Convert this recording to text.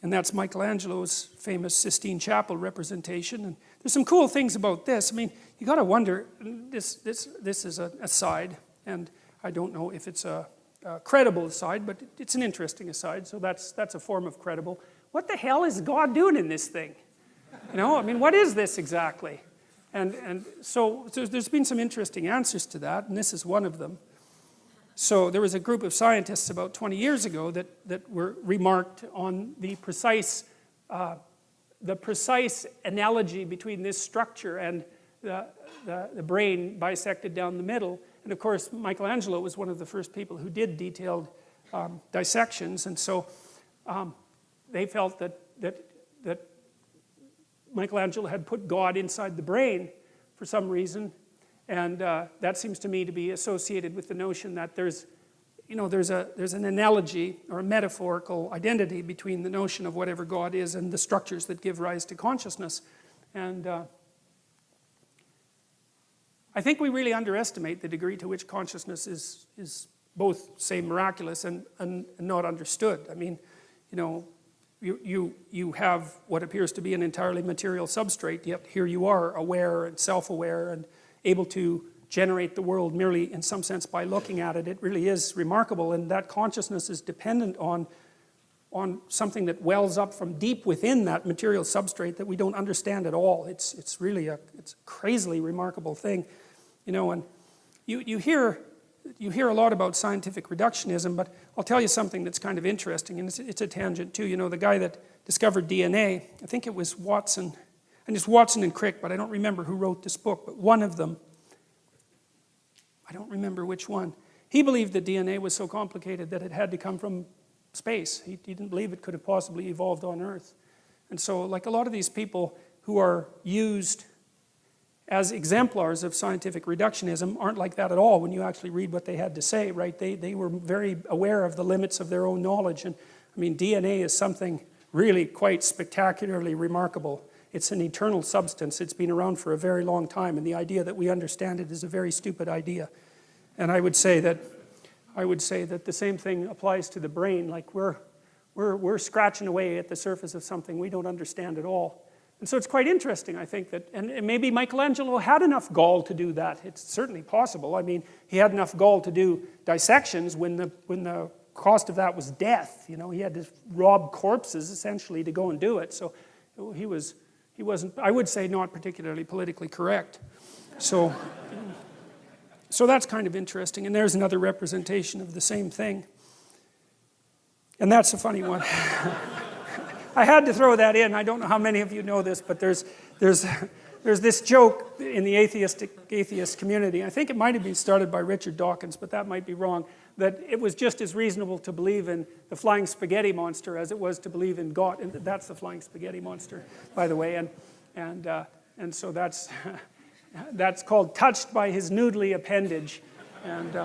And that's Michelangelo's famous Sistine Chapel representation. And there's some cool things about this. I mean, you got to wonder, this is an aside, and I don't know if it's a credible aside, but it's an interesting aside, so that's a form of credible. What the hell is God doing in this thing? You know, I mean, what is this exactly? And so there's been some interesting answers to that, and this is one of them. So there was a group of scientists about 20 years ago that were remarked on the precise analogy between this structure and the brain bisected down the middle. And of course, Michelangelo was one of the first people who did detailed dissections, and so they felt that Michelangelo had put God inside the brain for some reason, and that seems to me to be associated with the notion that there's an analogy or a metaphorical identity between the notion of whatever God is and the structures that give rise to consciousness. And I think we really underestimate the degree to which consciousness is both, say, miraculous and not understood. I mean, you know, you have what appears to be an entirely material substrate, yet here you are, aware and self-aware and able to generate the world merely in some sense by looking at it. It really is remarkable, and that consciousness is dependent on something that wells up from deep within that material substrate that we don't understand at all. It's really a crazily remarkable thing, you know. And you hear a lot about scientific reductionism, but I'll tell you something that's kind of interesting, and it's a tangent too. You know, the guy that discovered DNA, I think it was Watson, and it's Watson and Crick, but I don't remember who wrote this book, but one of them, I don't remember which one, he believed that DNA was so complicated that it had to come from space. He didn't believe it could have possibly evolved on Earth. And so, like a lot of these people who are used as exemplars of scientific reductionism aren't like that at all when you actually read what they had to say, right? They were very aware of the limits of their own knowledge. And I mean, DNA is something really quite spectacularly remarkable. It's an eternal substance. It's been around for a very long time, and the idea that we understand it is a very stupid idea. And I would say that the same thing applies to the brain. Like we're scratching away at the surface of something we don't understand at all. And so it's quite interesting, I think, that, and maybe Michelangelo had enough gall to do that. It's certainly possible. I mean, he had enough gall to do dissections when the cost of that was death. You know, he had to rob corpses essentially to go and do it. So he wasn't, I would say, not particularly politically correct. So that's kind of interesting. And there's another representation of the same thing. And that's a funny one. I had to throw that in. I don't know how many of you know this, but there's this joke in the atheist community. I think it might have been started by Richard Dawkins, but that might be wrong, that it was just as reasonable to believe in the flying spaghetti monster as it was to believe in God. And that's the flying spaghetti monster, by the way. And so that's called touched by his noodly appendage. And